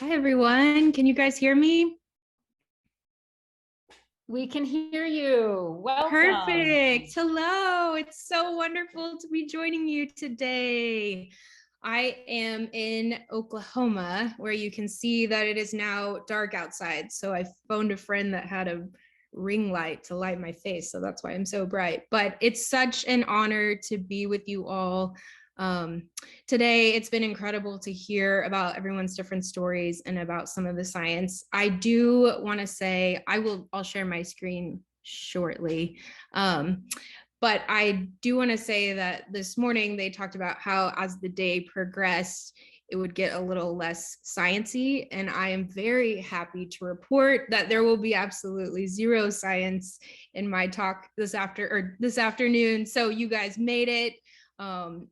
Hi, everyone. Can you guys hear me? We can hear you. Welcome. Perfect. Hello. It's so wonderful to be joining you today. I am in Oklahoma, where you can see that it is now dark outside. So I phoned a friend that had a ring light to light my face. So that's why I'm so bright. But it's such an honor to be with you all. Today, it's been incredible to hear about everyone's different stories and about some of the science. I do want to say I'll share my screen shortly. But I do want to say that this morning they talked about how as the day progressed, it would get a little less sciencey. And I am very happy to report that there will be absolutely zero science in my talk this afternoon. So you guys made it.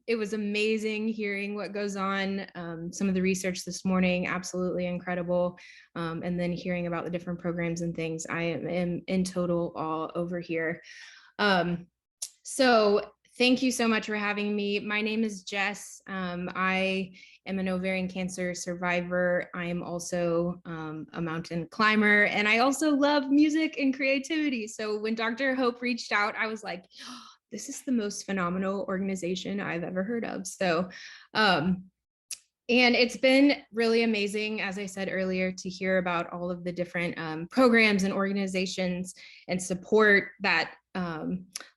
It was amazing hearing what goes on. Some of the research this morning, absolutely incredible. And then hearing about the different programs and things, I am in total awe over here. So thank you so much for having me. My name is Jess. I am an ovarian cancer survivor. I am also a mountain climber, and I also love music and creativity. So when Dr. Hope reached out, I was like, oh, this is the most phenomenal organization I've ever heard of. So, and it's been really amazing, as I said earlier, to hear about all of the different programs and organizations and support that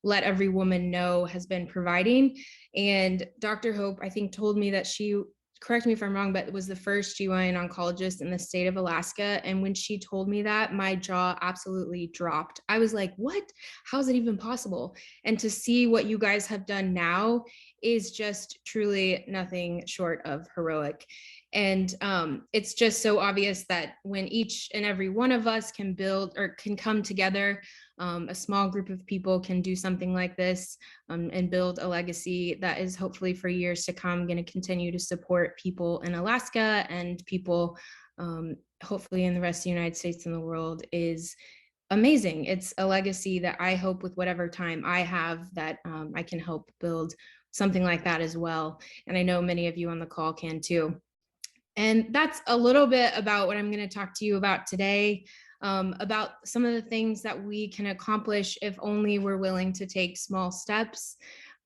Let Every Woman Know has been providing. And Dr. Hope, I think, told me that she, correct me if I'm wrong, but it was the first GYN oncologist in the state of Alaska. And when she told me that, my jaw absolutely dropped. I was like, what? How is it even possible? And to see what you guys have done now is just truly nothing short of heroic. And it's just so obvious that when each and every one of us can build or can come together, a small group of people can do something like this and build a legacy that is hopefully for years to come going to continue to support people in Alaska and people hopefully in the rest of the United States and the world is amazing. It's a legacy that I hope with whatever time I have that I can help build something like that as well. And I know many of you on the call can too. And that's a little bit about what I'm going to talk to you about today, about some of the things that we can accomplish if only we're willing to take small steps,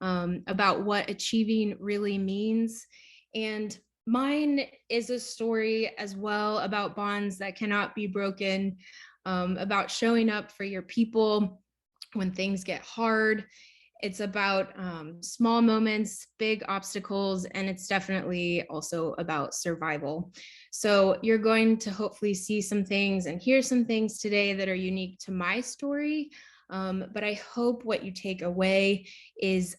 about what achieving really means. And mine is a story as well about bonds that cannot be broken, about showing up for your people when things get hard. It's about small moments, big obstacles, and it's definitely also about survival. So you're going to hopefully see some things and hear some things today that are unique to my story. But I hope what you take away is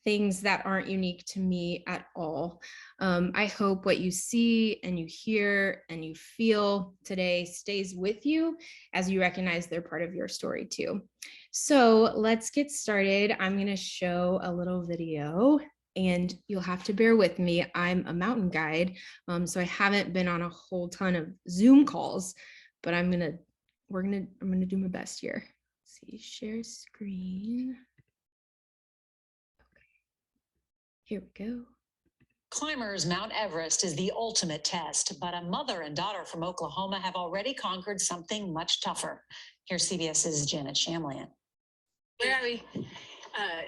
things that aren't unique to me at all. I hope what you see and you hear and you feel today stays with you as you recognize they're part of your story too. So let's get started. I'm going to show a little video and you'll have to bear with me. I'm a mountain guide, so I haven't been on a whole ton of Zoom calls, but I'm going to do my best here. Let's see, share screen. Here we go. Climbers Mount Everest is the ultimate test, but a mother and daughter from Oklahoma have already conquered something much tougher. Here's CBS's Janet Shamlian. Where are we?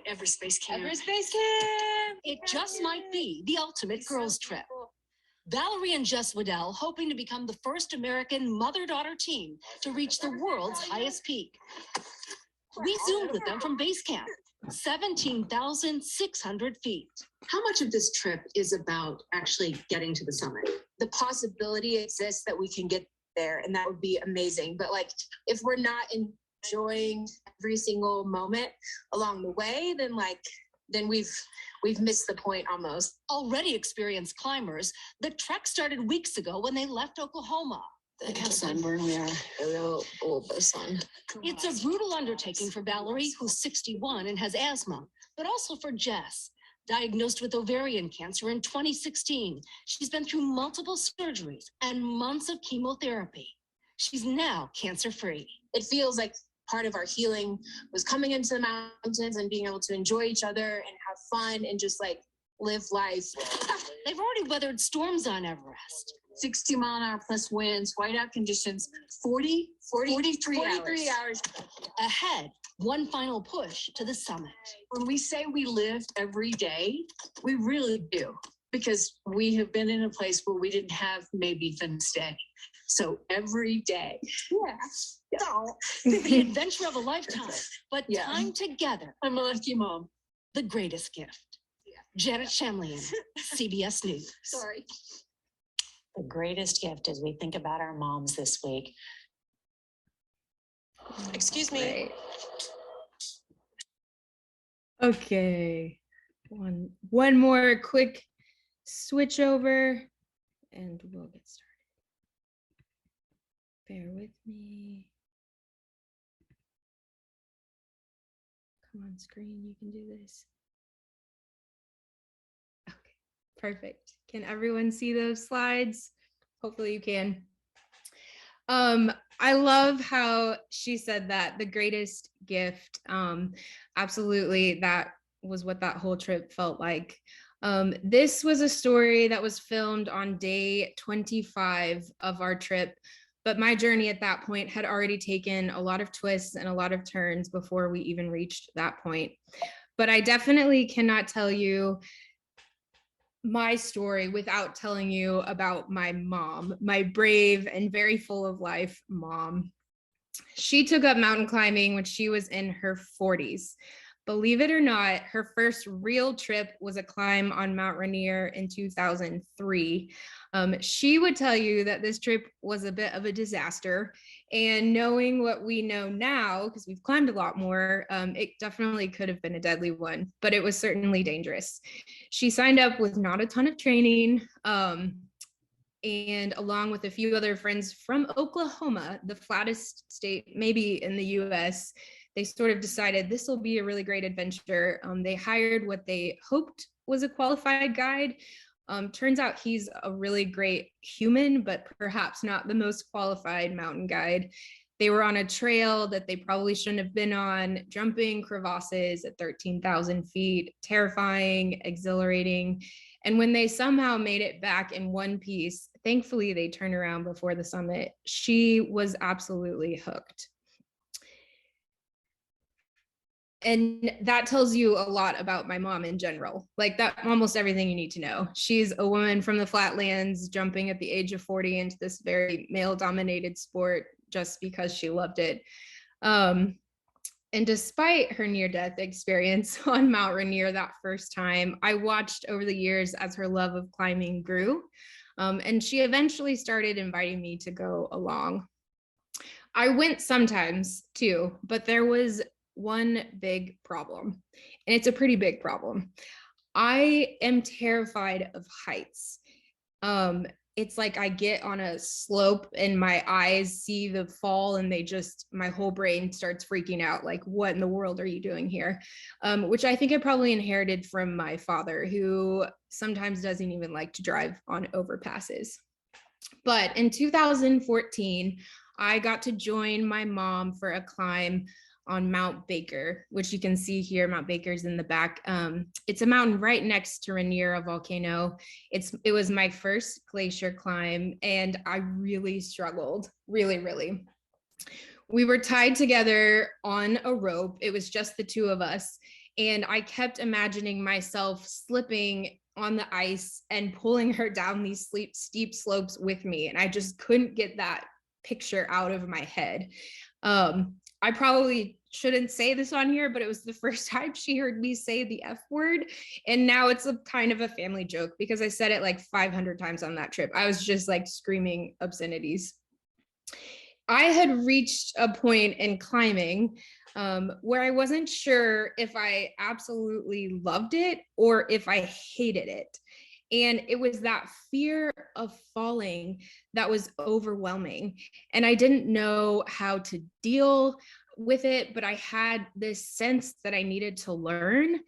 Everest Base Camp. Everest Base Camp! It just might be the ultimate girls' trip. Valerie and Jess Wedel hoping to become the first American mother-daughter team to reach the world's highest peak. We zoomed with them from base camp, 17,600 feet. How much of this trip is about actually getting to the summit? The possibility exists that we can get there, and that would be amazing. But like, if we're not enjoying every single moment along the way, then we've missed the point almost. Already experienced climbers, the trek started weeks ago when they left Oklahoma. Look how sunburned we are. A little bit of sun. It's a brutal undertaking for Valerie, who's 61 and has asthma, but also for Jess. Diagnosed with ovarian cancer in 2016, she's been through multiple surgeries and months of chemotherapy. She's now cancer-free. It feels like part of our healing was coming into the mountains and being able to enjoy each other and have fun and just like live life. They've already weathered storms on Everest. 60-mile-an-hour plus winds, whiteout conditions, 43 hours. Ahead, one final push to the summit. When we say we live every day, we really do, because we have been in a place where we didn't have maybe Venus Day. So every day. Yeah. The adventure of a lifetime, but Yeah. time together, I'm a lucky mom. the greatest gift. Janet Shamlian, CBS News. Sorry. The greatest gift as we think about our moms this week. Excuse me. Right. Okay, one more quick switch over and we'll get started. Bear with me. Come on, screen, you can do this. Okay, perfect. Can everyone see those slides? Hopefully you can. I love how she said that the greatest gift. Absolutely, that was what that whole trip felt like. This was a story that was filmed on day 25 of our trip, but my journey at that point had already taken a lot of twists and a lot of turns before we even reached that point. But I definitely cannot tell you my story without telling you about my mom, my brave and very full of life mom. She took up mountain climbing when she was in her 40s. Believe it or not, her first real trip was a climb on Mount Rainier in 2003. She would tell you that this trip was a bit of a disaster. And knowing what we know now, because we've climbed a lot more, it definitely could have been a deadly one, but it was certainly dangerous. She signed up with not a ton of training, and along with a few other friends from Oklahoma, the flattest state maybe in the US, they sort of decided this will be a really great adventure. They hired what they hoped was a qualified guide. Turns out he's a really great human, but perhaps not the most qualified mountain guide. They were on a trail that they probably shouldn't have been on, jumping crevasses at 13,000 feet, terrifying, exhilarating. And when they somehow made it back in one piece, thankfully they turned around before the summit. She was absolutely hooked. And that tells you a lot about my mom in general, like that, almost everything you need to know. She's a woman from the flatlands jumping at the age of 40 into this very male dominated sport just because she loved it. And despite her near-death experience on Mount Rainier that first time, I watched over the years as her love of climbing grew. And she eventually started inviting me to go along. I went sometimes too, but there was one big problem, and it's a pretty big problem. I am terrified of heights. It's like I get on a slope and my eyes see the fall and my whole brain starts freaking out, like, what in the world are you doing here? Which I think I probably inherited from my father, who sometimes doesn't even like to drive on overpasses. But in 2014, I got to join my mom for a climb on Mount Baker, which you can see here. Mount Baker's in the back. It's a mountain right next to Rainier, a volcano. It was my first glacier climb, and I really struggled, really. We were tied together on a rope. It was just the two of us, and I kept imagining myself slipping on the ice and pulling her down these steep slopes with me, and I just couldn't get that picture out of my head. I probably shouldn't say this on here, but it was the first time she heard me say the F word. And now it's a kind of a family joke because I said it like 500 times on that trip. I was just like screaming obscenities. I had reached a point in climbing where I wasn't sure if I absolutely loved it or if I hated it. And it was that fear of falling that was overwhelming. And I didn't know how to deal with it, but I had this sense that I needed to learn,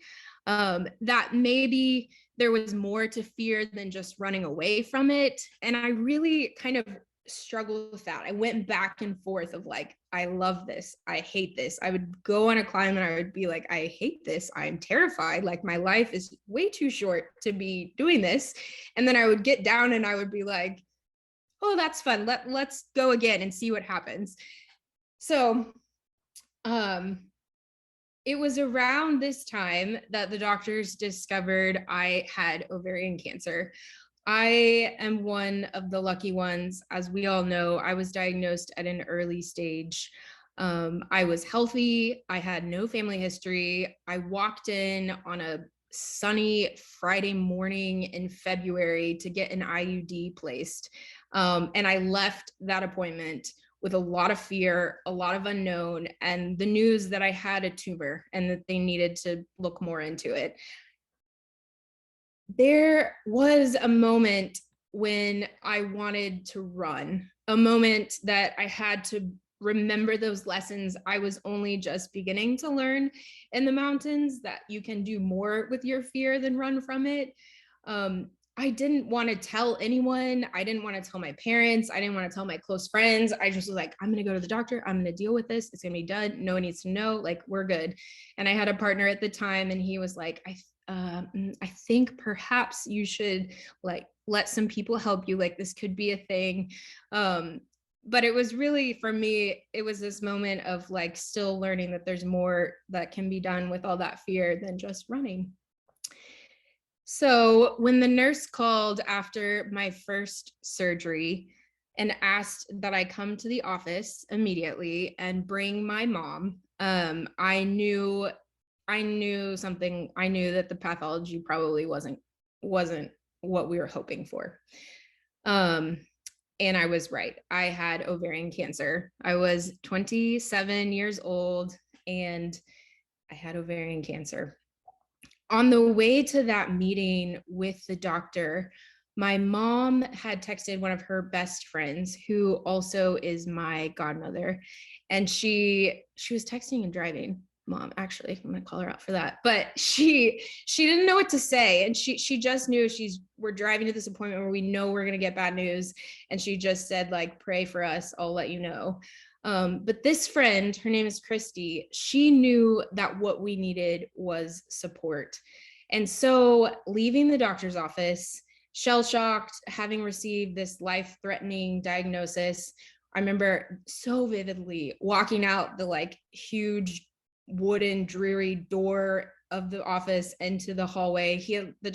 that maybe there was more to fear than just running away from it. And I really kind of struggled with that. I went back and forth of like, I love this, I hate this. I would go on a climb and I would be like, I hate this, I'm terrified, like my life is way too short to be doing this. And then I would get down and I would be like, oh, that's fun. Let's go again and see what happens. So it was around this time that the doctors discovered I had ovarian cancer. I am one of the lucky ones. As we all know, I was diagnosed at an early stage. I was healthy. I had no family history. I walked in on a sunny Friday morning in February to get an IUD placed. And I left that appointment with a lot of fear, a lot of unknown, and the news that I had a tumor and that they needed to look more into it. There was a moment when I wanted to run, a moment that I had to remember those lessons I was only just beginning to learn in the mountains, that you can do more with your fear than run from it. I didn't want to tell anyone. I didn't want to tell my parents. I didn't want to tell my close friends. I just was like, I'm going to go to the doctor. I'm going to deal with this. It's going to be done. No one needs to know. Like, we're good. And I had a partner at the time, and he was like, I think perhaps you should like let some people help you. Like, this could be a thing. But it was really, for me, it was this moment of like still learning that there's more that can be done with all that fear than just running. So when the nurse called after my first surgery and asked that I come to the office immediately and bring my mom, I knew something. I knew that the pathology probably wasn't what we were hoping for. And I was right. I had ovarian cancer. I was 27 years old and I had ovarian cancer. On the way to that meeting with the doctor, my mom had texted one of her best friends, who also is my godmother, and she was texting and driving. Mom, actually, I'm gonna call her out for that. But she didn't know what to say, and she just knew we're driving to this appointment where we know we're gonna get bad news, and she just said, like, pray for us. I'll let you know. But this friend, her name is Christy, she knew that what we needed was support. And so leaving the doctor's office, shell-shocked, having received this life-threatening diagnosis, I remember so vividly walking out the like huge wooden dreary door of the office into the hallway.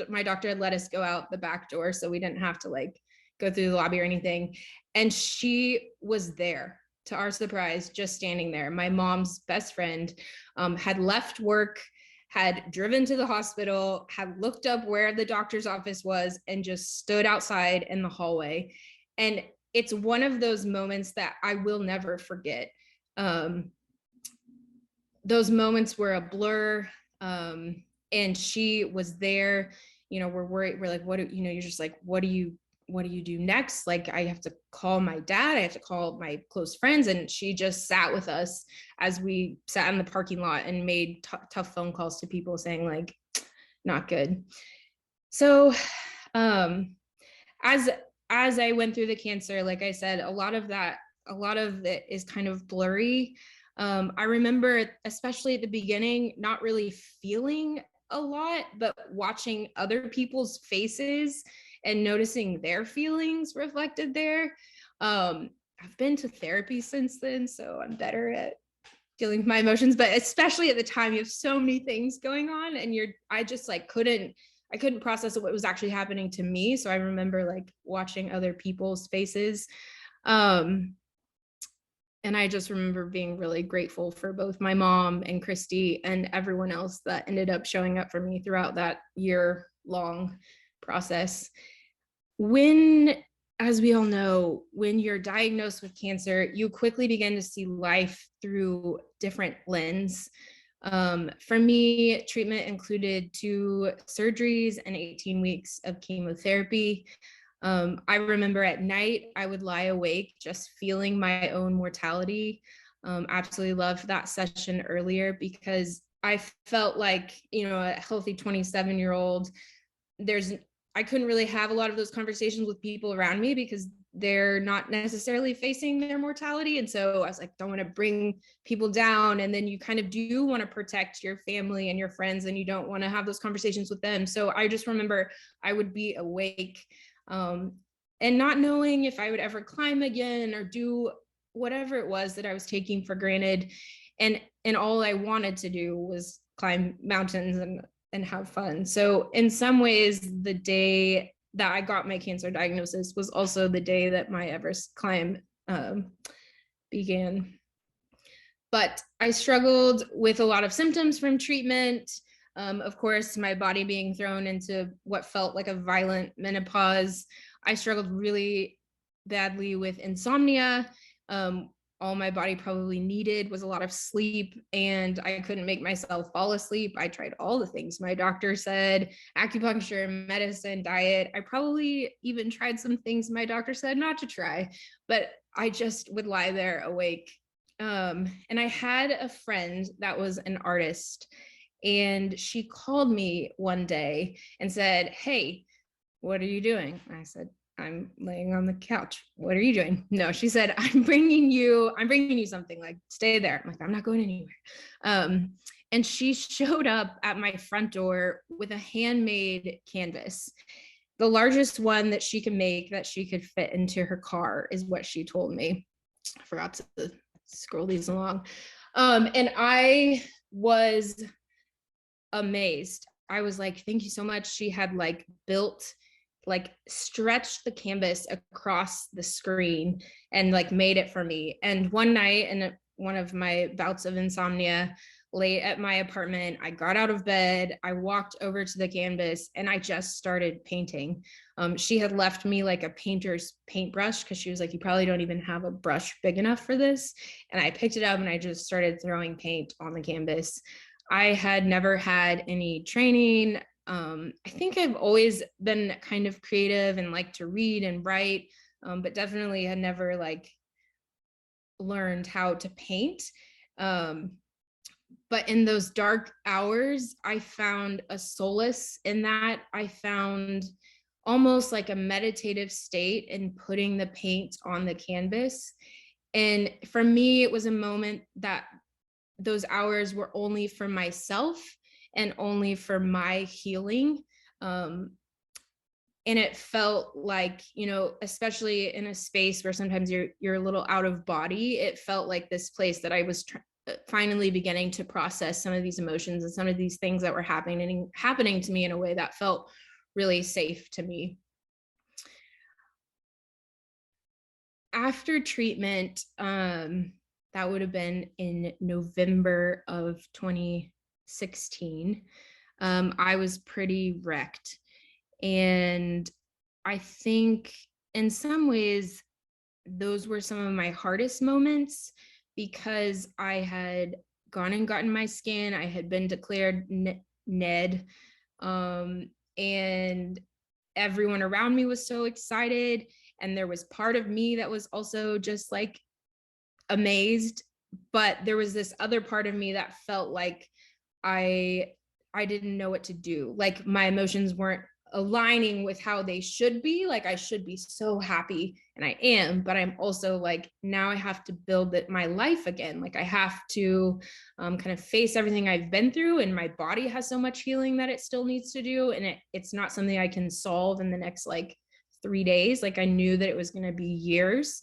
My doctor had let us go out the back door, so we didn't have to like go through the lobby or anything. And she was there, to our surprise, just standing there. My mom's best friend had left work, had driven to the hospital, had looked up where the doctor's office was, and just stood outside in the hallway. And it's one of those moments that I will never forget. Those moments were a blur, and she was there. You know, we're worried. We're like, you're just like, what do you do next? Like, I have to call my dad. I have to call my close friends. And she just sat with us as we sat in the parking lot and made tough phone calls to people saying like, not good. So as I went through the cancer, like I said, a lot of it is kind of blurry. I remember, especially at the beginning, not really feeling a lot, but watching other people's faces and noticing their feelings reflected there. I've been to therapy since then, so I'm better at dealing with my emotions, but especially at the time, you have so many things going on, and I just like couldn't process what was actually happening to me. So I remember like watching other people's faces. And I just remember being really grateful for both my mom and Christy and everyone else that ended up showing up for me throughout that year-long process. As we all know, when you're diagnosed with cancer, you quickly begin to see life through different lens. For me, treatment included 2 surgeries and 18 weeks of chemotherapy. I remember at night, I would lie awake just feeling my own mortality. Absolutely loved that session earlier because I felt like, a healthy 27-year-old, I couldn't really have a lot of those conversations with people around me because they're not necessarily facing their mortality. And so I was like, don't want to bring people down. And then you kind of do want to protect your family and your friends, and you don't want to have those conversations with them. So I just remember I would be awake and not knowing if I would ever climb again or do whatever it was that I was taking for granted. And all I wanted to do was climb mountains and have fun. So in some ways, the day that I got my cancer diagnosis was also the day that my Everest climb began. But I struggled with a lot of symptoms from treatment. Of course, my body being thrown into what felt like a violent menopause. I struggled really badly with insomnia. All my body probably needed was a lot of sleep, and I couldn't make myself fall asleep. I tried all the things my doctor said, acupuncture, medicine, diet. I probably even tried some things my doctor said not to try, but I just would lie there awake. And I had a friend that was an artist, and she called me one day and said, "Hey, what are you doing?" And I said, "I'm laying on the couch." "What are you doing?" "No," she said, I'm bringing you something, like, stay there." I'm like, "I'm not going anywhere." And she showed up at my front door with a handmade canvas. The largest one that she could make that she could fit into her car is what she told me. I forgot to scroll these along. And I was amazed. I was like, "Thank you so much." She had stretched the canvas across the screen and made it for me. And one night in one of my bouts of insomnia, late at my apartment, I got out of bed, I walked over to the canvas, and I just started painting. She had left me a painter's paintbrush because she was like, "You probably don't even have a brush big enough for this." And I picked it up and I just started throwing paint on the canvas. I had never had any training. I think I've always been kind of creative and like to read and write, but definitely had never learned how to paint. But in those dark hours, I found a solace in that. I found almost like a meditative state in putting the paint on the canvas. And for me, it was a moment that those hours were only for myself and only for my healing. And it felt like, especially in a space where sometimes you're a little out of body, it felt like this place that I was finally beginning to process some of these emotions and some of these things that were happening to me in a way that felt really safe to me. After treatment, that would have been in November of 2016, I was pretty wrecked. And I think in some ways, those were some of my hardest moments because I had gone and gotten my scan. I had been declared NED, and everyone around me was so excited. And there was part of me that was also just amazed, but there was this other part of me that felt like I didn't know what to do. My emotions weren't aligning with how they should be. I should be so happy, and I am, but I'm also now I have to build my life again. I have to kind of face everything I've been through, and my body has so much healing that it still needs to do, and it's not something I can solve in the next 3 days. I knew that it was going to be years.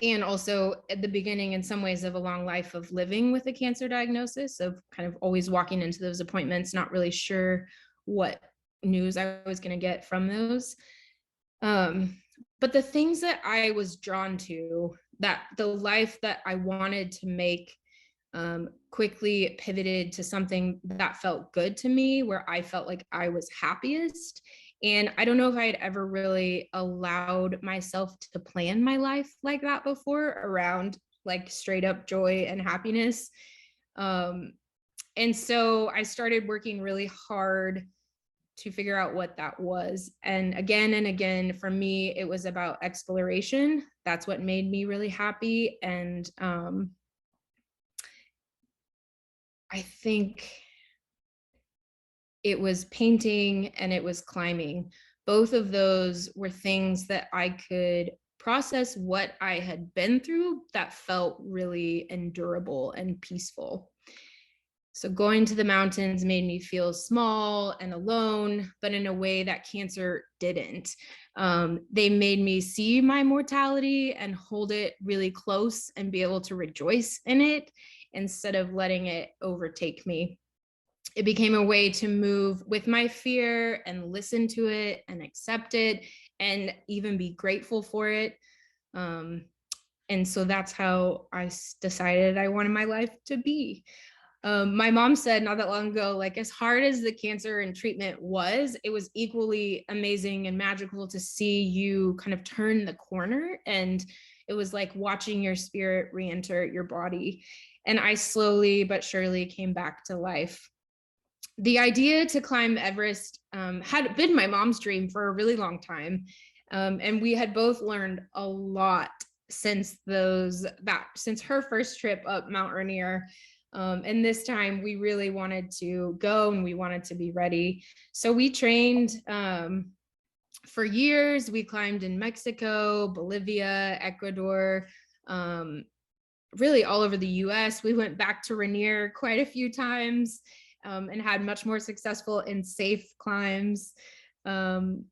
And also at the beginning, in some ways, of a long life of living with a cancer diagnosis, of kind of always walking into those appointments, not really sure what news I was going to get from those. But the things that I was drawn to, that the life that I wanted to make, quickly pivoted to something that felt good to me, where I felt like I was happiest. And I don't know if I had ever really allowed myself to plan my life like that before, around straight up joy and happiness. And so I started working really hard to figure out what that was. And again, for me, it was about exploration. That's what made me really happy. And I think it was painting and it was climbing. Both of those were things that I could process what I had been through that felt really endurable and peaceful. So going to the mountains made me feel small and alone, but in a way that cancer didn't. They made me see my mortality and hold it really close and be able to rejoice in it instead of letting it overtake me. It became a way to move with my fear and listen to it and accept it and even be grateful for it. And so that's how I decided I wanted my life to be. My mom said not that long ago, like, as hard as the cancer and treatment was, it was equally amazing and magical to see you kind of turn the corner. And it was like watching your spirit re-enter your body. And I slowly but surely came back to life. The idea to climb Everest had been my mom's dream for a really long time. And we had both learned a lot since her first trip up Mount Rainier. And this time we really wanted to go and we wanted to be ready. So we trained for years. We climbed in Mexico, Bolivia, Ecuador, really all over the US. We went back to Rainier quite a few times and had much more successful and safe climbs. And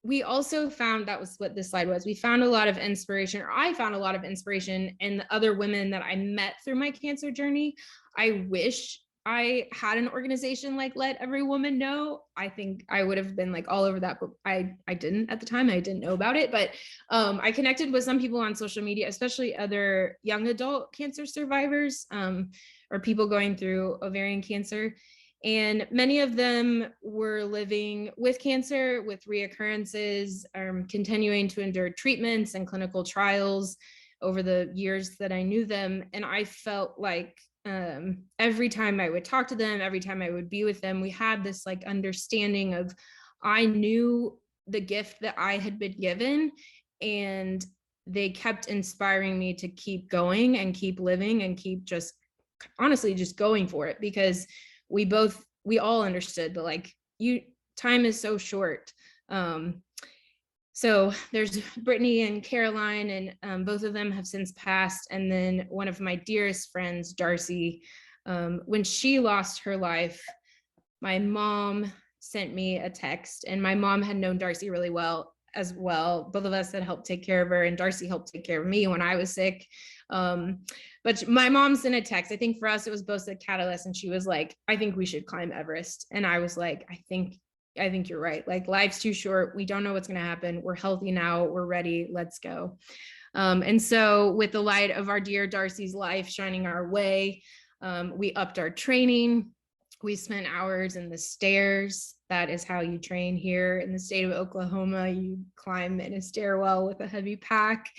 we also found, that was what this slide was, we found a lot of inspiration, or I found a lot of inspiration in the other women that I met through my cancer journey. I wish I had an organization like Let Every Woman Know. I think I would have been like all over that, but I didn't at the time. I didn't know about it, but I connected with some people on social media, especially other young adult cancer survivors or people going through ovarian cancer. And many of them were living with cancer, with reoccurrences, continuing to endure treatments and clinical trials over the years that I knew them. And I felt like every time I would talk to them, every time I would be with them, we had this like understanding of, I knew the gift that I had been given, and they kept inspiring me to keep going and keep living and keep just honestly just going for it, because we all understood that like time is so short. So there's Brittany and Caroline, and both of them have since passed. And then one of my dearest friends, Darcy, when she lost her life, my mom sent me a text, and my mom had known Darcy really well as well. Both of us had helped take care of her, and Darcy helped take care of me when I was sick. But my mom sent a text. I think for us, it was both a catalyst, and she was like, I think we should climb Everest. And I was like, I think you're right. Like, life's too short. We don't know what's going to happen. We're healthy now. We're ready. Let's go. And so with the light of our dear Darcy's life shining our way, we upped our training. We spent hours in the stairs. That is how you train here in the state of Oklahoma. You climb in a stairwell with a heavy pack.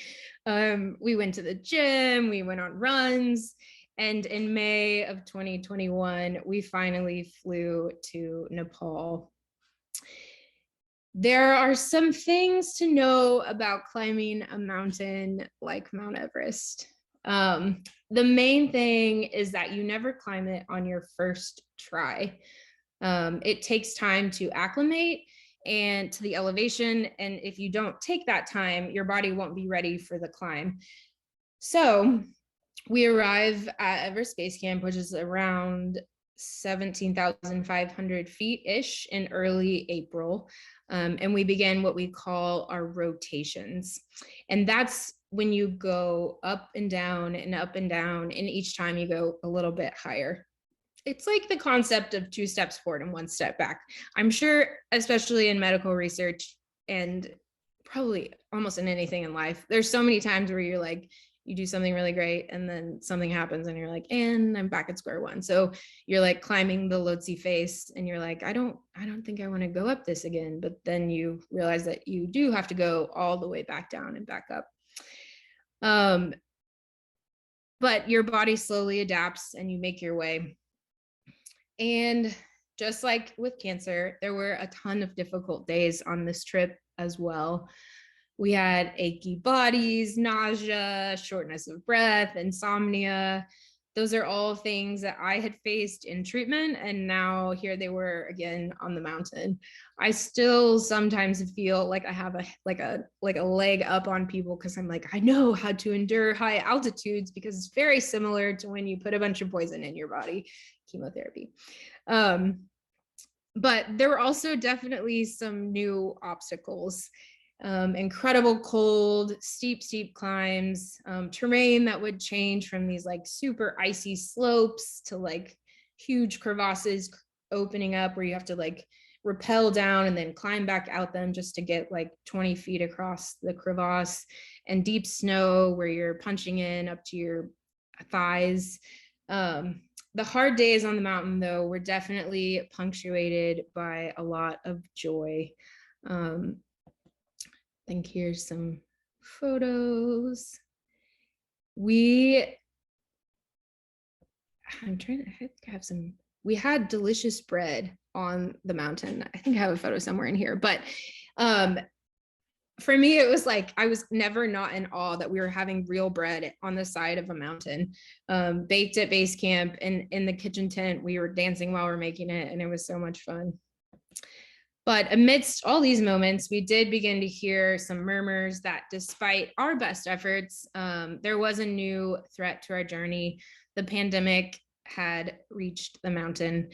We went to the gym, we went on runs. And in May of 2021, we finally flew to Nepal. There are some things to know about climbing a mountain like Mount Everest. The main thing is that you never climb it on your first try. It takes time to acclimate and to the elevation. And if you don't take that time, your body won't be ready for the climb. So we arrive at Everest Base Camp, which is around 17,500 feet-ish in early April. And we begin what we call our rotations. And that's when you go up and down and up and down, and each time you go a little bit higher. It's like the concept of 2 steps forward and 1 step back. I'm sure, especially in medical research and probably almost in anything in life, there's so many times where you're like, you do something really great and then something happens and you're like, and I'm back at square one. So you're like climbing the Lhotse face and you're like, I don't think I want to go up this again. But then you realize that you do have to go all the way back down and back up. But your body slowly adapts and you make your way. And just like with cancer, there were a ton of difficult days on this trip as well. We had achy bodies, nausea, shortness of breath, insomnia. those are all things that I had faced in treatment, and now here they were again on the mountain. I still sometimes feel like I have a leg up on people because I'm like, I know how to endure high altitudes, because it's very similar to when you put a bunch of poison in your body, chemotherapy. But there were also definitely some new obstacles. Incredible cold, steep climbs, terrain that would change from these like super icy slopes to like huge crevasses opening up where you have to like rappel down and then climb back out them just to get like 20 feet across the crevasse, and deep snow where you're punching in up to your thighs. The hard days on the mountain, though, were definitely punctuated by a lot of joy. I think here's some photos. We had delicious bread on the mountain. I think I have a photo somewhere in here, but for me, it was like, I was never not in awe that we were having real bread on the side of a mountain, baked at base camp, and in the kitchen tent, we were dancing while we're making it, and it was so much fun. But amidst all these moments, we did begin to hear some murmurs that despite our best efforts, there was a new threat to our journey. The pandemic had reached the mountain.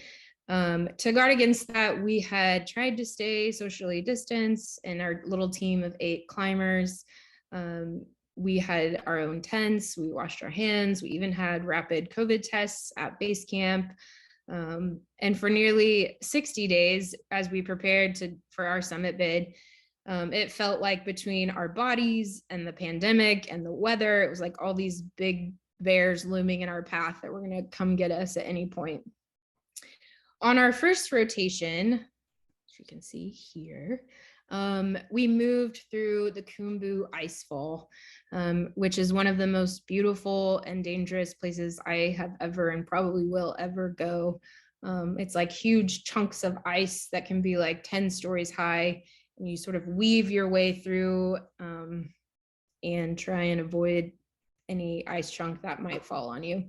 To guard against that, we had tried to stay socially distanced in our little team of 8 climbers. We had our own tents, we washed our hands, we even had rapid COVID tests at base camp. And for nearly 60 days, as we prepared for our summit bid, it felt like between our bodies and the pandemic and the weather, it was like all these big bears looming in our path that were going to come get us at any point. On our first rotation, as you can see here, we moved through the Khumbu Icefall, which is one of the most beautiful and dangerous places I have ever and probably will ever go. It's like huge chunks of ice that can be like 10 stories high, and you sort of weave your way through and try and avoid any ice chunk that might fall on you,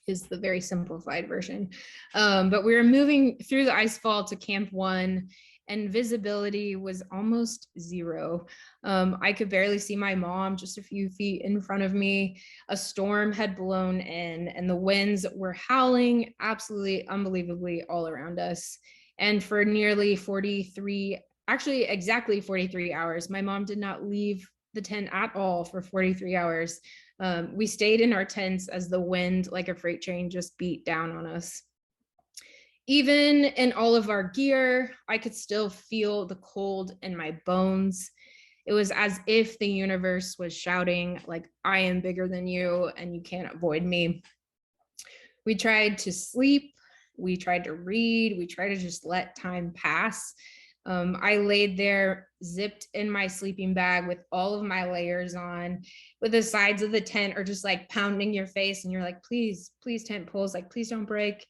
is the very simplified version. But we were moving through the icefall to Camp 1, and visibility was almost zero. I could barely see my mom just a few feet in front of me. A storm had blown in, and the winds were howling absolutely unbelievably all around us. And for nearly exactly 43 hours, my mom did not leave the tent at all for 43 hours. We stayed in our tents as the wind, like a freight train, just beat down on us. Even in all of our gear, I could still feel the cold in my bones. It was as if the universe was shouting, like, I am bigger than you and you can't avoid me. We tried to sleep, we tried to read, we tried to just let time pass. I laid there zipped in my sleeping bag with all of my layers on, with the sides of the tent are just like pounding your face, and you're like, please, tent poles, like, please don't break.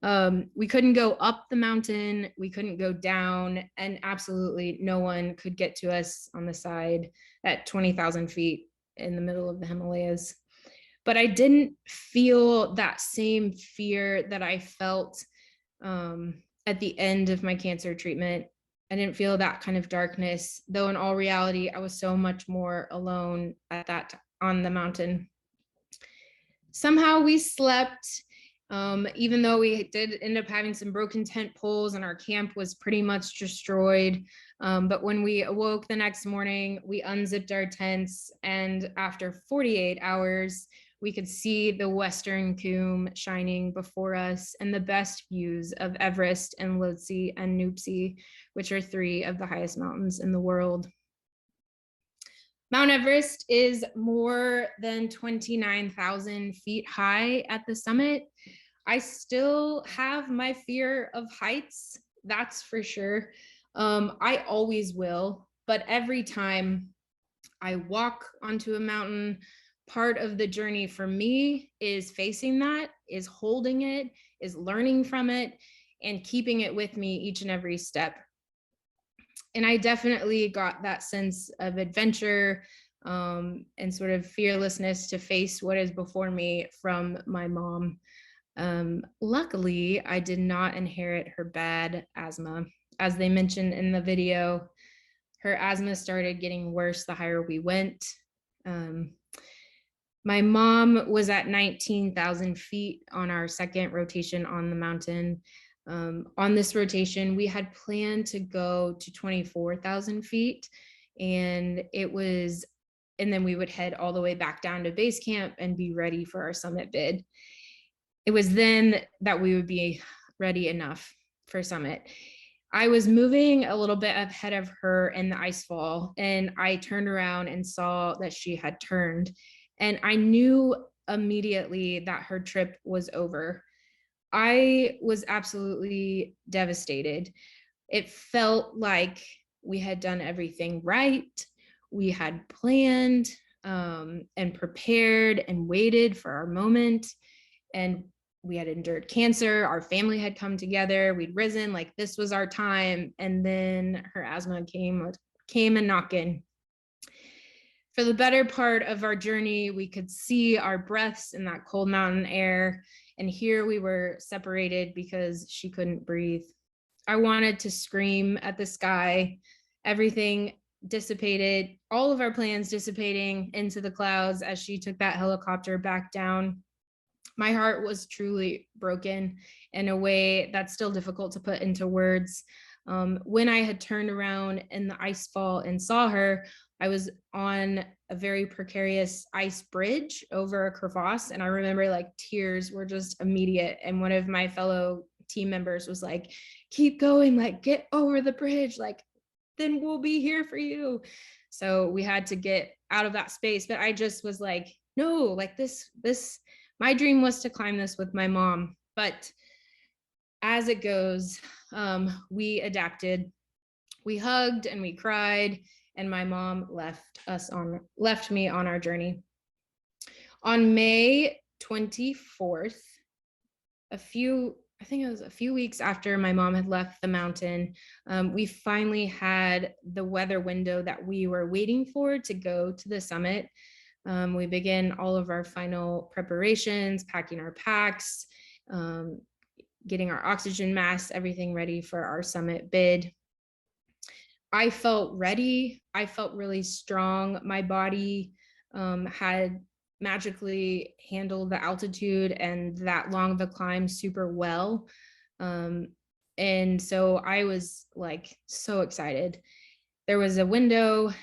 We couldn't go up the mountain, we couldn't go down, and absolutely no one could get to us on the side at 20,000 feet in the middle of the Himalayas. But I didn't feel that same fear that I felt at the end of my cancer treatment. I didn't feel that kind of darkness, though in all reality, I was so much more alone on the mountain. Somehow we slept, even though we did end up having some broken tent poles and our camp was pretty much destroyed. But when we awoke the next morning, we unzipped our tents, and after 48 hours, we could see the Western Coombe shining before us and the best views of Everest and Lhotse and Nuptse, which are 3 of the highest mountains in the world. Mount Everest is more than 29,000 feet high at the summit. I still have my fear of heights, that's for sure. I always will, but every time I walk onto a mountain, part of the journey for me is facing that, is holding it, is learning from it, and keeping it with me each and every step. And I definitely got that sense of adventure, and sort of fearlessness to face what is before me from my mom. Luckily, I did not inherit her bad asthma. As they mentioned in the video, her asthma started getting worse the higher we went. My mom was at 19,000 feet on our second rotation on the mountain. On this rotation, we had planned to go to 24,000 feet, and then we would head all the way back down to base camp and be ready for our summit bid. It was then that we would be ready enough for summit. I was moving a little bit ahead of her in the ice fall, and I turned around and saw that she had turned, and I knew immediately that her trip was over. I was absolutely devastated. It felt like we had done everything right. We had planned and prepared and waited for our moment, and we had endured cancer. Our family had come together. We'd risen, like this was our time. And then her asthma came and knocking. For the better part of our journey, we could see our breaths in that cold mountain air. And here we were separated because she couldn't breathe. I wanted to scream at the sky. Everything dissipated, all of our plans dissipating into the clouds as she took that helicopter back down. My heart was truly broken in a way that's still difficult to put into words. When I had turned around in the ice fall and saw her, I was on a very precarious ice bridge over a crevasse. And I remember like tears were just immediate. And one of my fellow team members was like, keep going, like get over the bridge, like then we'll be here for you. So we had to get out of that space. But I just was like, no, like this, my dream was to climb this with my mom. But as it goes, we adapted. We hugged and we cried, and my mom left me on our journey. On May 24th, I think it was a few weeks after my mom had left the mountain, we finally had the weather window that we were waiting for to go to the summit. We began all of our final preparations, packing our packs, getting our oxygen masks, everything ready for our summit bid. I felt ready. I felt really strong. My body had magically handled the altitude and that long of a climb super well. And so I was like so excited. There was a window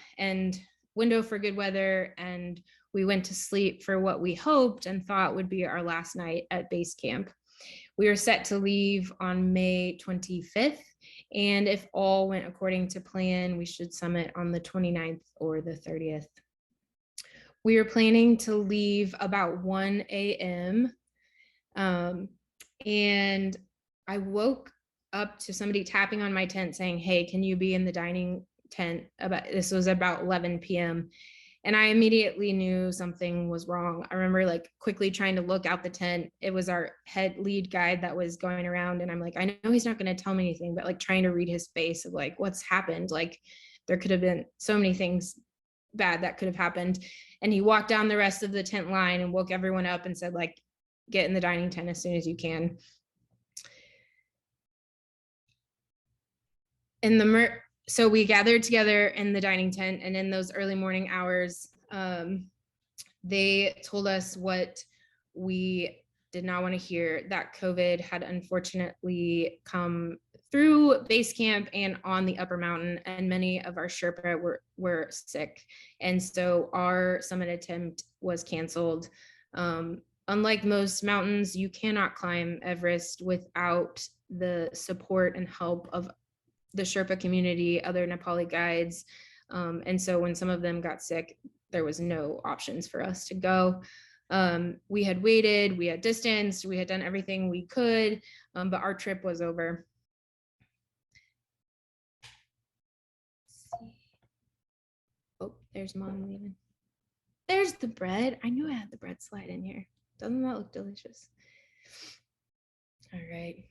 for good weather, and we went to sleep for what we hoped and thought would be our last night at base camp. We were set to leave on May 25th, and if all went according to plan, we should summit on the 29th or the 30th. We were planning to leave about 1 a.m. And I woke up to somebody tapping on my tent saying, hey, can you be in the dining tent? This was about 11 p.m. And I immediately knew something was wrong. I remember like quickly trying to look out the tent. It was our head lead guide that was going around. And I'm like, I know he's not going to tell me anything, but like trying to read his face of like, what's happened? Like there could have been so many things bad that could have happened. And he walked down the rest of the tent line and woke everyone up and said like, get in the dining tent as soon as you can. So we gathered together in the dining tent, and in those early morning hours, they told us what we did not want to hear, that COVID had unfortunately come through base camp and on the upper mountain, and many of our Sherpa were sick. And so our summit attempt was canceled. Unlike most mountains, you cannot climb Everest without the support and help of the Sherpa community, other Nepali guides. And so when some of them got sick, there was no options for us to go. We had waited, we had distanced, we had done everything we could, but our trip was over. Oh, there's mom leaving. There's the bread. I knew I had the bread slide in here. Doesn't that look delicious? All right.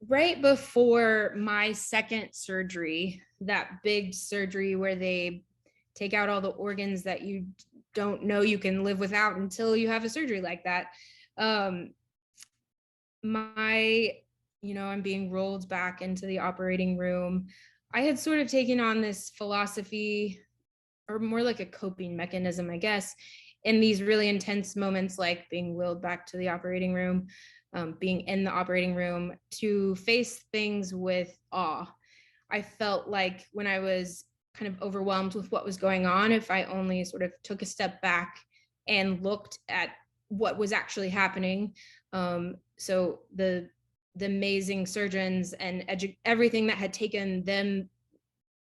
Right before my second surgery, that big surgery where they take out all the organs that you don't know you can live without until you have a surgery like that. I'm being rolled back into the operating room. I had sort of taken on this philosophy, or more like a coping mechanism, I guess, in these really intense moments, like being wheeled back to the operating room, being in the operating room, to face things with awe. I felt like when I was kind of overwhelmed with what was going on, if I only sort of took a step back and looked at what was actually happening. So the amazing surgeons and everything that had taken them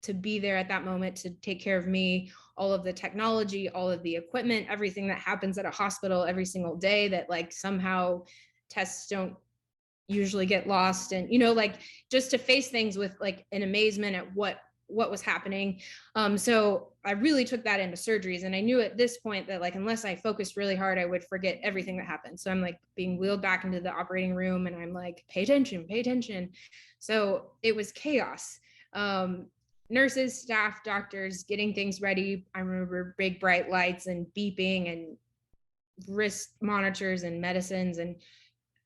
to be there at that moment to take care of me, all of the technology, all of the equipment, everything that happens at a hospital every single day that like somehow tests don't usually get lost, and like just to face things with like an amazement at what was happening. So I really took that into surgeries, and I knew at this point that like unless I focused really hard, I would forget everything that happened. So I'm like being wheeled back into the operating room, and I'm like, pay attention. So it was chaos. Nurses, staff, doctors getting things ready. I remember big bright lights and beeping and wrist monitors and medicines and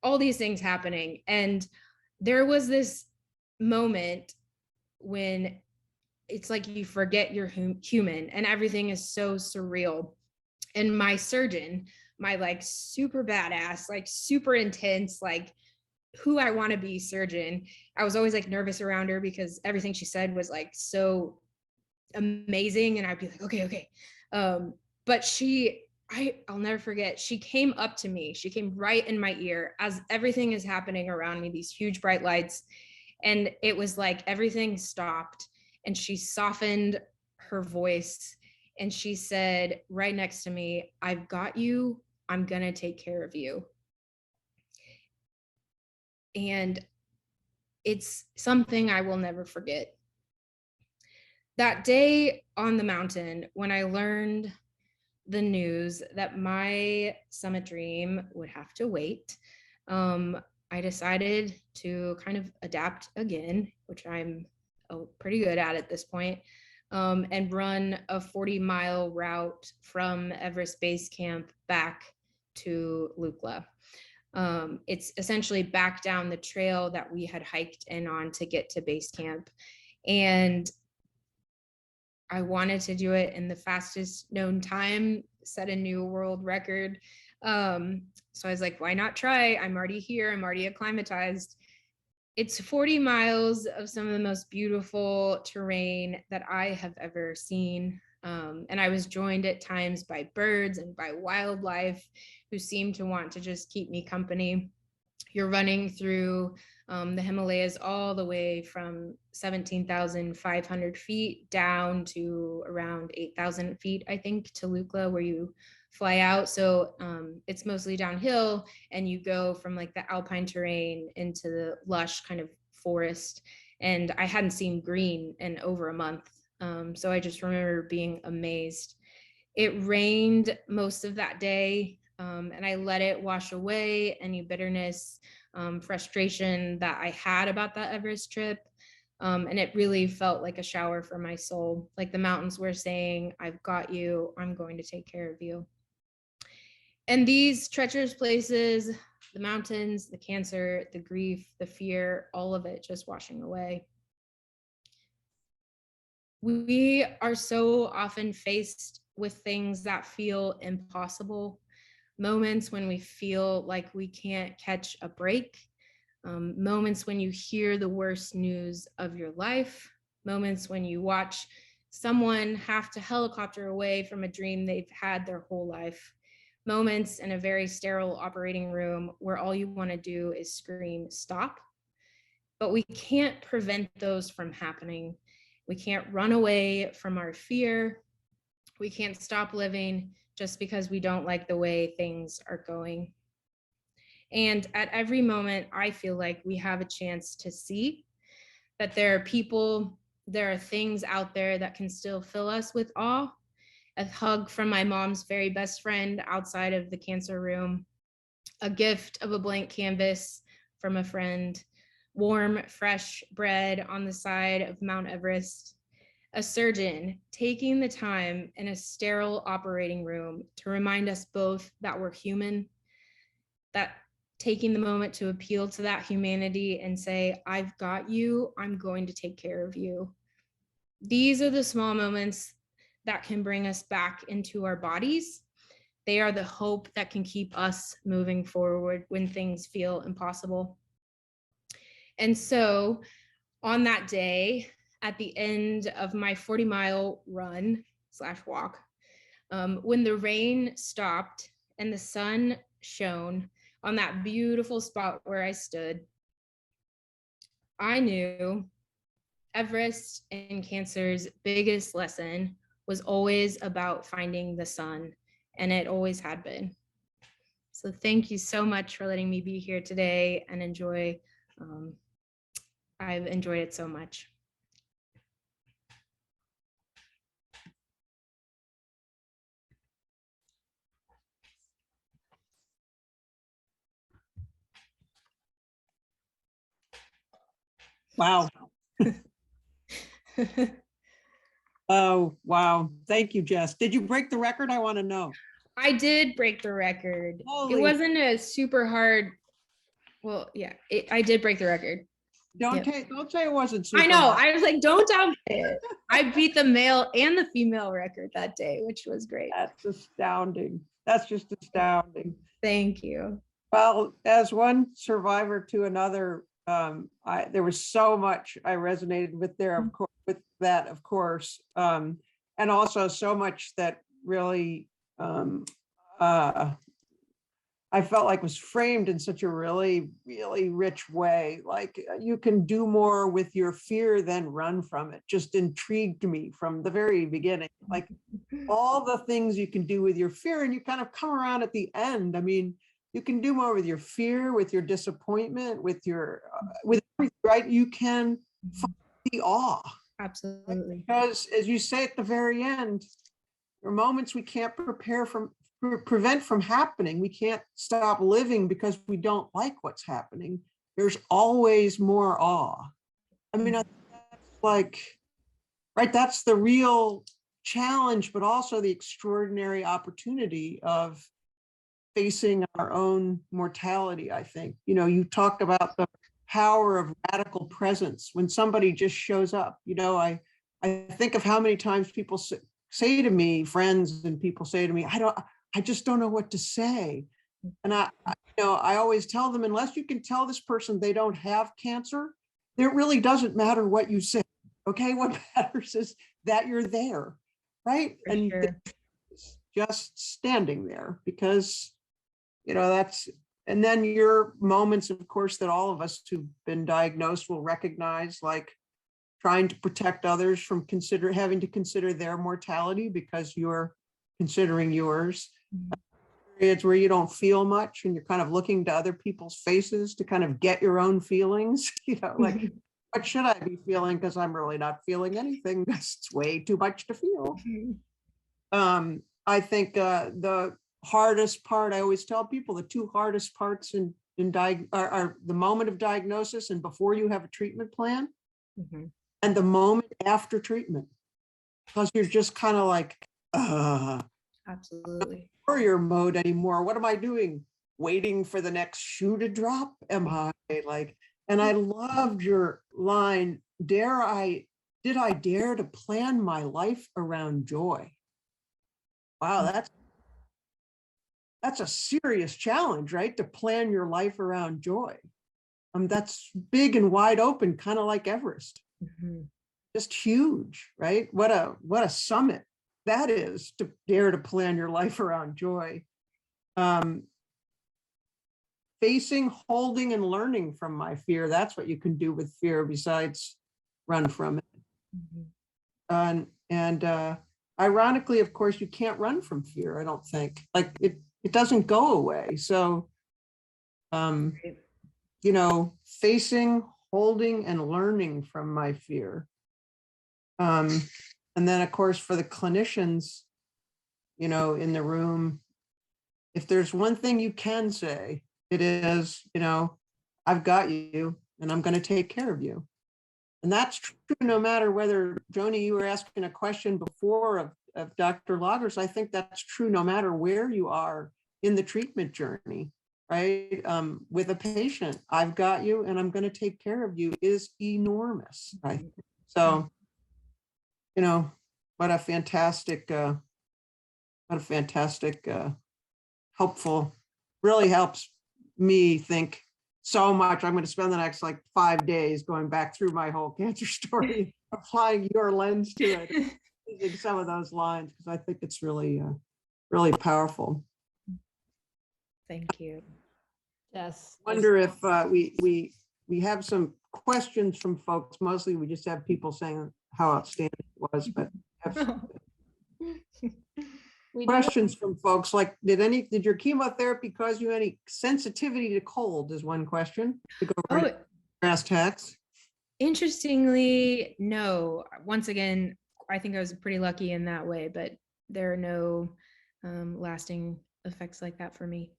all these things happening. And there was this moment when it's like you forget you're human and everything is so surreal. And my surgeon, my like super badass, like super intense, like who I want to be surgeon, I was always like nervous around her because everything she said was like so amazing, and I'd be like, okay. But I'll never forget, she came up to me, she came right in my ear as everything is happening around me, these huge bright lights, and it was like everything stopped, and she softened her voice and she said right next to me, "I've got you, I'm gonna take care of you." And it's something I will never forget. That day on the mountain, when I learned the news that my summit dream would have to wait, I decided to kind of adapt again, which I'm pretty good at this point, and run a 40-mile route from Everest Base Camp back to Lukla. It's essentially back down the trail that we had hiked in on to get to base camp. And I wanted to do it in the fastest known time, set a new world record. So I was like, why not try? I'm already here. I'm already acclimatized. It's 40 miles of some of the most beautiful terrain that I have ever seen. And I was joined at times by birds and by wildlife who seemed to want to just keep me company. You're running through the Himalayas all the way from 17,500 feet down to around 8,000 feet, I think, to Lukla, where you fly out. So it's mostly downhill, and you go from like the alpine terrain into the lush kind of forest. And I hadn't seen green in over a month. So I just remember being amazed. It rained most of that day, and I let it wash away any bitterness, frustration that I had about that Everest trip. And it really felt like a shower for my soul. Like the mountains were saying, "I've got you, I'm going to take care of you." And these treacherous places, the mountains, the cancer, the grief, the fear, all of it just washing away. We are so often faced with things that feel impossible, moments when we feel like we can't catch a break, moments when you hear the worst news of your life, moments when you watch someone have to helicopter away from a dream they've had their whole life, moments in a very sterile operating room where all you want to do is scream, "Stop." But we can't prevent those from happening. We can't run away from our fear. We can't stop living just because we don't like the way things are going. And at every moment, I feel like we have a chance to see that there are people, there are things out there that can still fill us with awe. A hug from my mom's very best friend outside of the cancer room, a gift of a blank canvas from a friend, warm, fresh bread on the side of Mount Everest, A surgeon taking the time in a sterile operating room to remind us both that we're human, that taking the moment to appeal to that humanity and say, I've got you, I'm going to take care of you. These are the small moments that can bring us back into our bodies. They are the hope that can keep us moving forward when things feel impossible. And so on that day, at the end of my 40-mile run / walk, when the rain stopped and the sun shone on that beautiful spot where I stood, I knew Everest and Cancer's biggest lesson was always about finding the sun, and it always had been. So thank you so much for letting me be here today and enjoy. I've enjoyed it so much. Wow. Oh, wow. Thank you, Jess. Did you break the record? I want to know. I did break the record. Holy- It wasn't a super hard. Well, yeah, I did break the record. Don't say it wasn't super I know. hard. I was like, don't downplay it. I beat the male and the female record that day, which was great. That's astounding. That's just astounding. Thank you. Well, as one survivor to another, there was so much I resonated with there, of course, with that, of course, and also so much that really I felt like was framed in such a really, really rich way. Like you can do more with your fear than run from it. Just intrigued me from the very beginning. Like all the things you can do with your fear, and you kind of come around at the end. I mean, you can do more with your fear, with your disappointment, with your, with everything, right? You can find the awe. Absolutely. Because as you say at the very end, there are moments we can't prevent from happening. We can't stop living because we don't like what's happening. There's always more awe. I mean, that's like, right, that's the real challenge, but also the extraordinary opportunity of facing our own mortality, I think. You know, you talked about the power of radical presence when somebody just shows up. You know, I think of how many times people say to me, friends and people say to me, I just don't know what to say. And I always tell them, unless you can tell this person they don't have cancer, it really doesn't matter what you say. Okay, what matters is that you're there, right? For and sure. just standing there, because and then your moments, of course, that all of us who've been diagnosed will recognize, like trying to protect others from having to consider their mortality because you're considering yours. Periods where you don't feel much and you're kind of looking to other people's faces to kind of get your own feelings, like what should I be feeling? Because I'm really not feeling anything. That's way too much to feel. I think the hardest part, I always tell people, the two hardest parts are the moment of diagnosis and before you have a treatment plan, and the moment after treatment, because you're just kind of like, Absolutely. warrior mode anymore. What am I doing? Waiting for the next shoe to drop? Am I like? And I loved your line, did I dare to plan my life around joy? Wow, that's a serious challenge, right? To plan your life around joy. That's big and wide open, kind of like Everest. Just huge, right? What a summit that is, to dare to plan your life around joy. Facing, holding, and learning from my fear. That's what you can do with fear besides run from it. And ironically, of course, you can't run from fear, I don't think. Like it doesn't go away. So, facing, holding, and learning from my fear. And then, of course, for the clinicians, in the room, if there's one thing you can say, it is, I've got you and I'm going to take care of you. And that's true no matter whether, Joni, you were asking a question before of Dr. Lagers. I think that's true no matter where you are in the treatment journey, right? With a patient, I've got you and I'm going to take care of you is enormous, right? So, you know, what a fantastic, helpful, really helps me think so much. I'm going to spend the next like 5 days going back through my whole cancer story, applying your lens to it, using some of those lines, because I think it's really, really powerful. Thank you. Yes. Wonder if we have some questions from folks. Mostly we just have people saying how outstanding it was, but have questions from folks like, did your chemotherapy cause you any sensitivity to cold is one question to go right to brass tacks. Interestingly, no. Once again, I think I was pretty lucky in that way, but there are no lasting effects like that for me.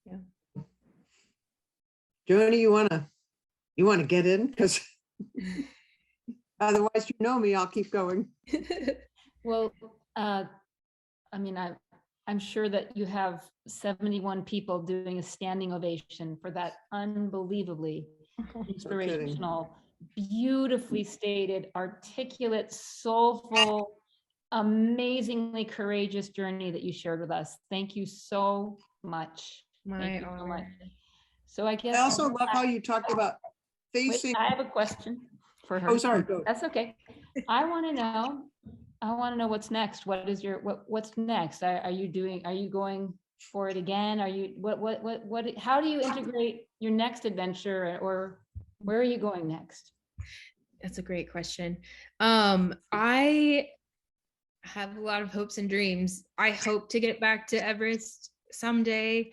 Yeah. Joni, you wanna get in? Because otherwise, you know me, I'll keep going. Well, I mean, I'm sure that you have 71 people doing a standing ovation for that unbelievably inspirational, beautifully stated, articulate, soulful, amazingly courageous journey that you shared with us. Thank you so much. My honor. So I guess I also love how you talked about facing. Wait, I have a question for her. Oh, sorry. Go. That's okay. I want to know what's next. What's next? Are you going for it again? Are you, how do you integrate your next adventure, or where are you going next? That's a great question. I have a lot of hopes and dreams. I hope to get back to Everest someday.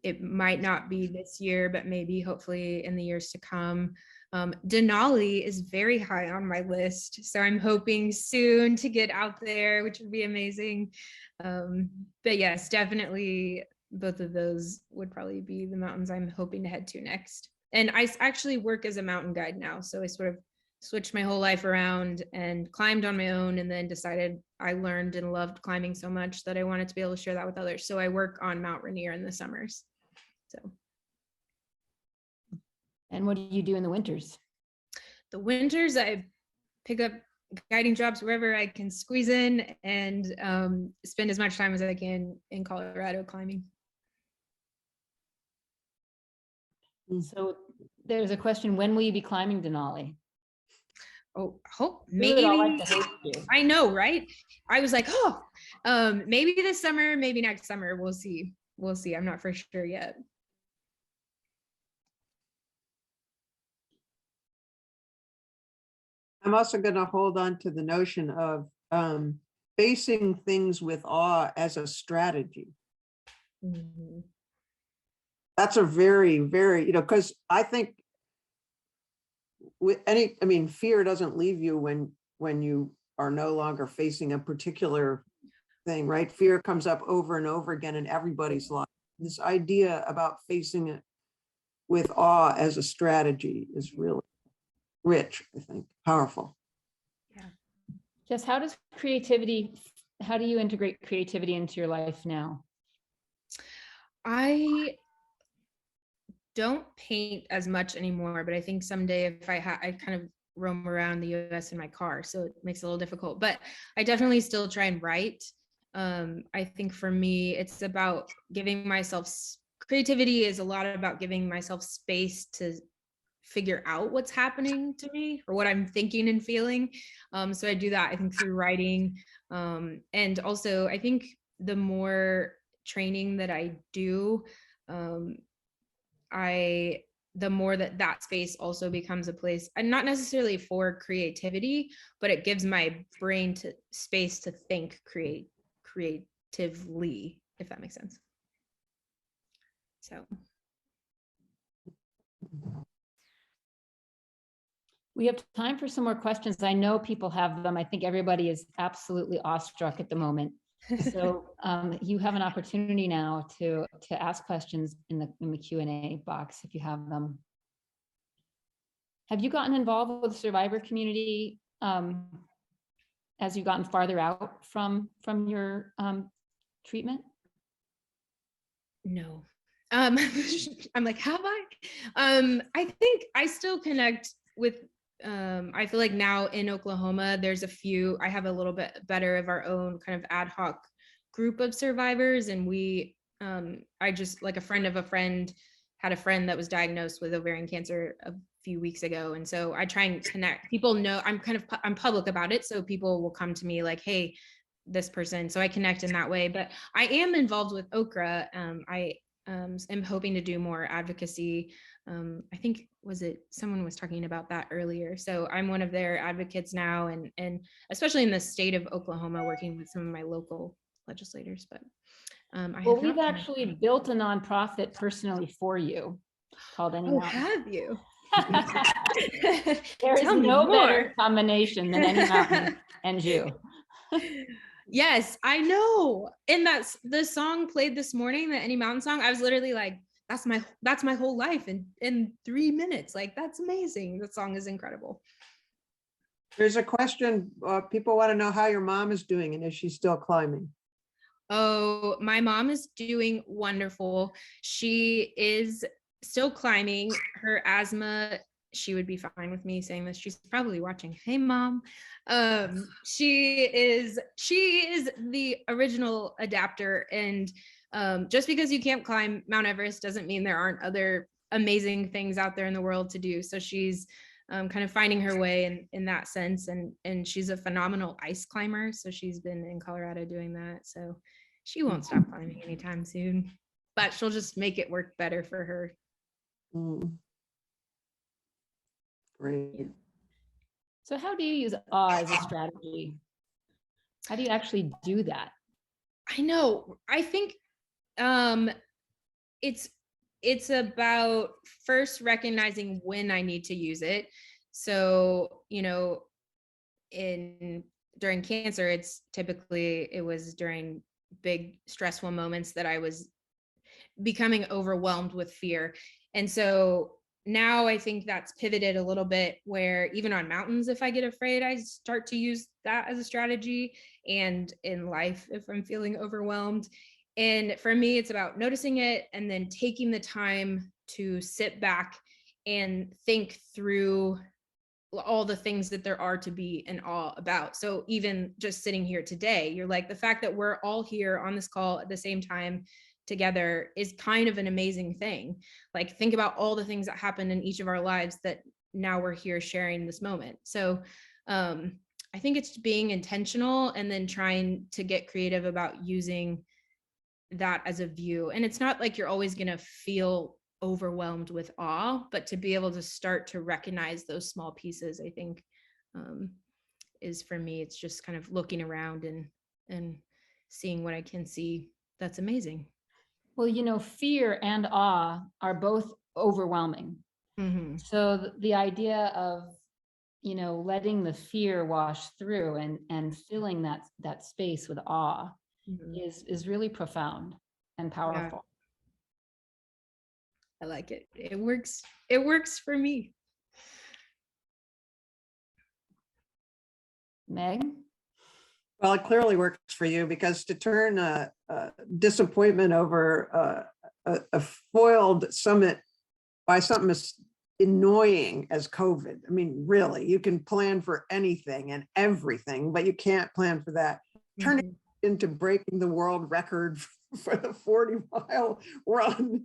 It might not be this year, but maybe hopefully in the years to come. Denali is very high on my list, so I'm hoping soon to get out there, which would be amazing. But yes, definitely both of those would probably be the mountains I'm hoping to head to next. And I actually work as a mountain guide now, so I sort of switched my whole life around and climbed on my own, and then decided I learned and loved climbing so much that I wanted to be able to share that with others. So I work on Mount Rainier in the summers. So. And what do you do in the winters? The winters, I pick up guiding jobs wherever I can squeeze in, and spend as much time as I can in Colorado climbing. So there's a question, when will you be climbing Denali? Oh, hope maybe. I know, right? I was like, maybe this summer, maybe next summer. We'll see. I'm not for sure yet. I'm also going to hold on to the notion of facing things with awe as a strategy. Mm-hmm. That's a very, very, because I think with fear doesn't leave you when you are no longer facing a particular thing, right? Fear comes up over and over again in everybody's life. This idea about facing it with awe as a strategy is really rich, I think, powerful. Yeah. Jess, how do you integrate creativity into your life now? I don't paint as much anymore, but I think someday if I kind of roam around the US in my car, so it makes it a little difficult, but I definitely still try and write. I think for me, it's about giving myself, creativity is a lot about giving myself space to figure out what's happening to me or what I'm thinking and feeling. So I do that, I think, through writing. And also I think the more training that I do, the more that space also becomes a place, and not necessarily for creativity, but it gives my brain space to think creatively, if that makes sense. So. We have time for some more questions. I know people have them. I think everybody is absolutely awestruck at the moment. So you have an opportunity now to ask questions in the Q&A box if you have them. Have you gotten involved with the survivor community as you've gotten farther out from your treatment? No. I'm like, have I? I think I still connect with, I feel like now in Oklahoma, I have a little bit better of our own kind of ad hoc group of survivors. And I just, like, a friend of a friend had a friend that was diagnosed with ovarian cancer a few weeks ago. And so I try and connect. People know I'm public about it. So people will come to me like, hey, this person. So I connect in that way. But I am involved with Okra. I am hoping to do more advocacy. I think someone was talking about that earlier. So I'm one of their advocates now, and especially in the state of Oklahoma, working with some of my local legislators. But well, we've actually built a nonprofit personally for you called Any Mountain. Have you? There is no better combination than Any Mountain and you. Yes, I know. And that's the song played this morning, the Any Mountain song. I was literally like, that's my whole life in 3 minutes. Like, that's amazing. The song is incredible. There's a question. People want to know how your mom is doing and is she still climbing? Oh, my mom is doing wonderful. She is still climbing. Her asthma, she would be fine with me saying this. She's probably watching. Hey, Mom. She is the original adapter. And just because you can't climb Mount Everest doesn't mean there aren't other amazing things out there in the world to do. So she's kind of finding her way in that sense. And she's a phenomenal ice climber. So she's been in Colorado doing that. So she won't stop climbing anytime soon, but she'll just make it work better for her. Great. So how do you use awe as a strategy? How do you actually do that? I know. I think it's about first recognizing when I need to use it. So, during cancer, it was during big stressful moments that I was becoming overwhelmed with fear. And so now I think that's pivoted a little bit, where even on mountains, if I get afraid, I start to use that as a strategy, and in life, if I'm feeling overwhelmed. And for me, it's about noticing it and then taking the time to sit back and think through all the things that there are to be in awe about. So even just sitting here today, you're like, the fact that we're all here on this call at the same time together is kind of an amazing thing. Like, think about all the things that happened in each of our lives that now we're here sharing this moment. So I think it's being intentional and then trying to get creative about using that as a view. And it's not like you're always going to feel overwhelmed with awe, but to be able to start to recognize those small pieces, I think is, for me, it's just kind of looking around and seeing what I can see. That's amazing. Well, fear and awe are both overwhelming. Mm-hmm. So the idea of, letting the fear wash through and filling that space with awe Mm-hmm. is really profound and powerful. Yeah. I like it. It works for me. Meg? Well, it clearly works for you, because to turn disappointment over a foiled summit by something as annoying as COVID. I mean, really, you can plan for anything and everything, but you can't plan for that. Turn it into breaking the world record for the 40-mile run.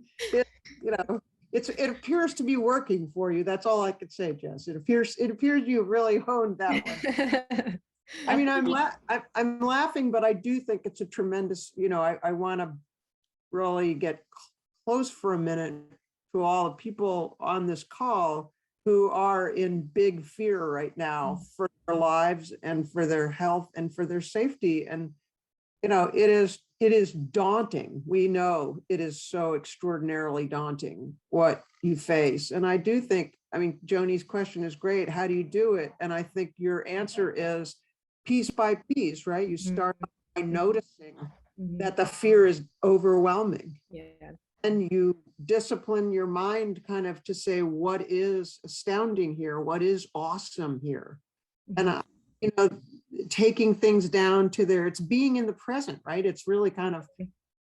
It appears to be working for you. That's all I could say, Jess. It appears you really honed that one. I mean, I'm laughing, but I do think it's a tremendous, I want to really get close for a minute to all the people on this call who are in big fear right now for their lives and for their health and for their safety. And, it is daunting. We know it is so extraordinarily daunting what you face. And I do think, Joni's question is great. How do you do it? And I think your answer is piece by piece, right? You start by noticing that the fear is overwhelming. Yeah. And you discipline your mind kind of to say, what is astounding here? What is awesome here? And, you know, taking things down to there, it's being in the present, right? It's really kind of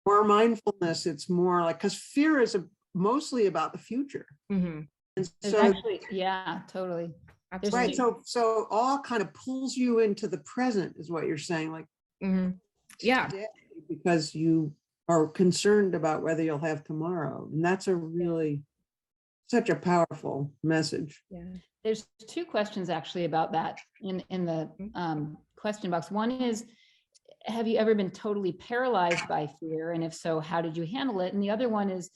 more mindfulness. It's more like, because fear is mostly about the future. And There's so actually, yeah, totally. right. So all kind of pulls you into the present is what you're saying. Like, yeah, today, because you are concerned about whether you'll have tomorrow. And that's a really such a powerful message. yeah. There's two questions actually about that in the question box. One is, have you ever been totally paralyzed by fear? And if so, how did you handle it? And the other one is,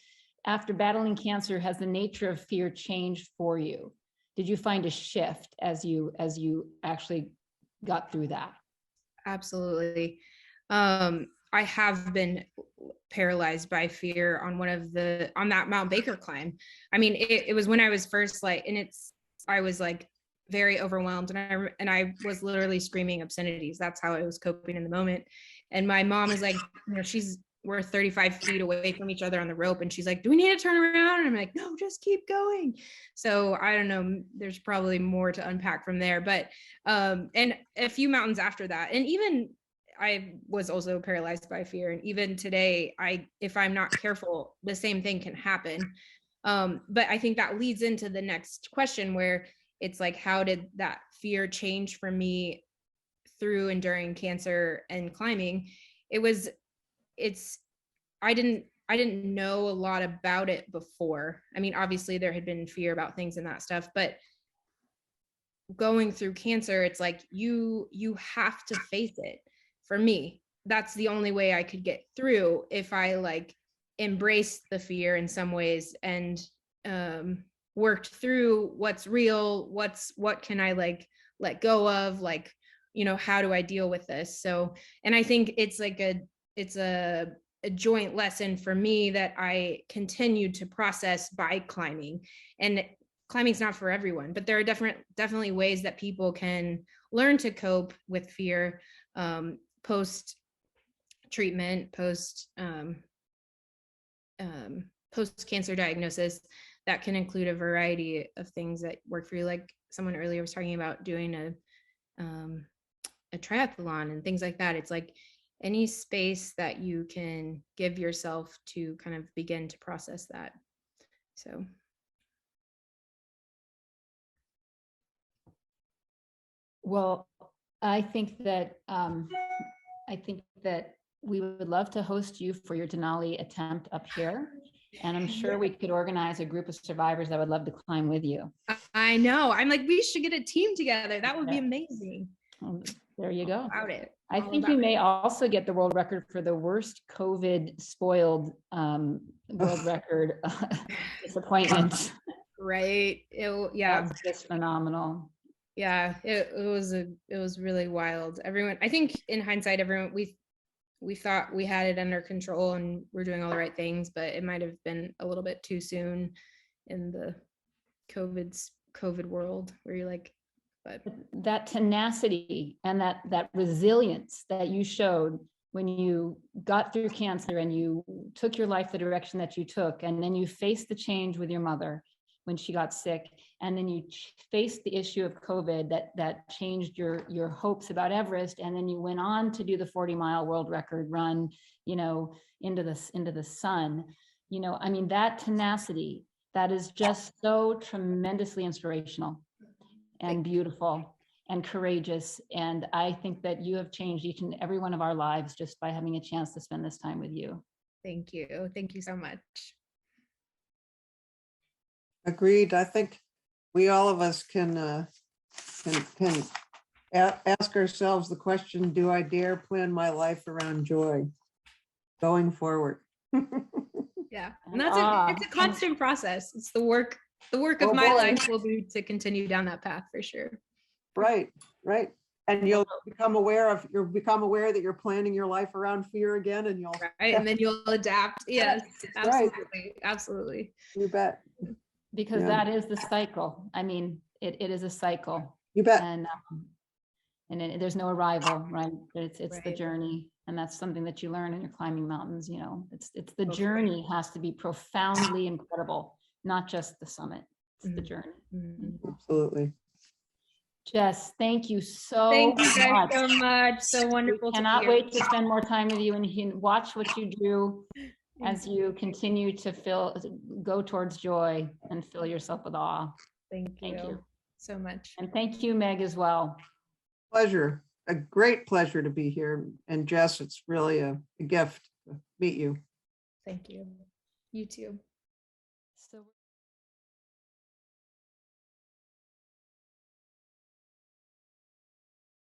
after battling cancer, has the nature of fear changed for you? Did you find a shift as you actually got through that? Absolutely. I have been paralyzed by fear on that Mount Baker climb. I mean, it was when I was first I was like very overwhelmed, and I was literally screaming obscenities. That's how I was coping in the moment. And my mom is like, you know, we're 35 feet away from each other on the rope, and she's like, do we need to turn around? And I'm like, no, just keep going. So I don't know, there's probably more to unpack from there, but and a few mountains after that, and even I was also paralyzed by fear. And even today, if I'm not careful, the same thing can happen. But I think that leads into the next question, where it's like, how did that fear change for me through and during cancer and climbing? I didn't know a lot about it before. I mean, obviously there had been fear about things and that stuff, but going through cancer, it's like you have to face it. For me, that's the only way I could get through, if I like embraced the fear in some ways and worked through what's real, what can I like let go of, like, you know, how do I deal with this? So, and I think it's like it's a joint lesson for me that I continued to process by climbing. And climbing's not for everyone, but there are definitely ways that people can learn to cope with fear post treatment, post cancer diagnosis. That can include a variety of things that work for you. Like someone earlier was talking about doing a triathlon and things like that. It's like any space that you can give yourself to kind of begin to process that. So. Well, I think that we would love to host you for your Denali attempt up here. And I'm sure we could organize a group of survivors that would love to climb with you. I know. I'm like, we should get a team together. That would be amazing. Well, there you go. About it. I think you may also get the world record for the worst COVID spoiled world record disappointment. Right. Yeah. That's just phenomenal. Yeah, it was really wild. Everyone, I think in hindsight, we thought we had it under control and we're doing all the right things, but it might have been a little bit too soon in the COVID world, where you're like, but that tenacity and that resilience that you showed when you got through cancer and you took your life the direction that you took, and then you faced the change with your mother when she got sick, and then you faced the issue of COVID that changed your hopes about Everest, and then you went on to do the 40-mile world record run, you know, into the sun. You know, I mean, that tenacity, that is just so tremendously inspirational and beautiful and courageous. And I think that you have changed each and every one of our lives just by having a chance to spend this time with you. Thank you. Thank you so much. Agreed. I think we all of us can ask ourselves the question, do I dare plan my life around joy going forward? Yeah. And it's a constant process. It's the work of my life will be to continue down that path for sure. Right. And you'll become aware that you're planning your life around fear again, and you'll and then you'll adapt. Yes, absolutely. Right. Absolutely. You bet. Because that is the cycle. I mean, it is a cycle. You bet. And there's no arrival, right? It's the journey. And that's something that you learn in your climbing mountains, you know, it's the Okay. journey has to be profoundly incredible, not just the summit, it's the Mhm. journey. Mhm. Absolutely. Jess, thank you so Thank you guys much. so much. So We wonderful to be cannot here. wait to spend more time with you and watch what you do as you continue to go towards joy and fill yourself with awe. Thank Thank you. so much. And thank you, Meg, as well. Pleasure. A great pleasure to be here. And Jess, it's really a gift to meet you. Thank you. You too. So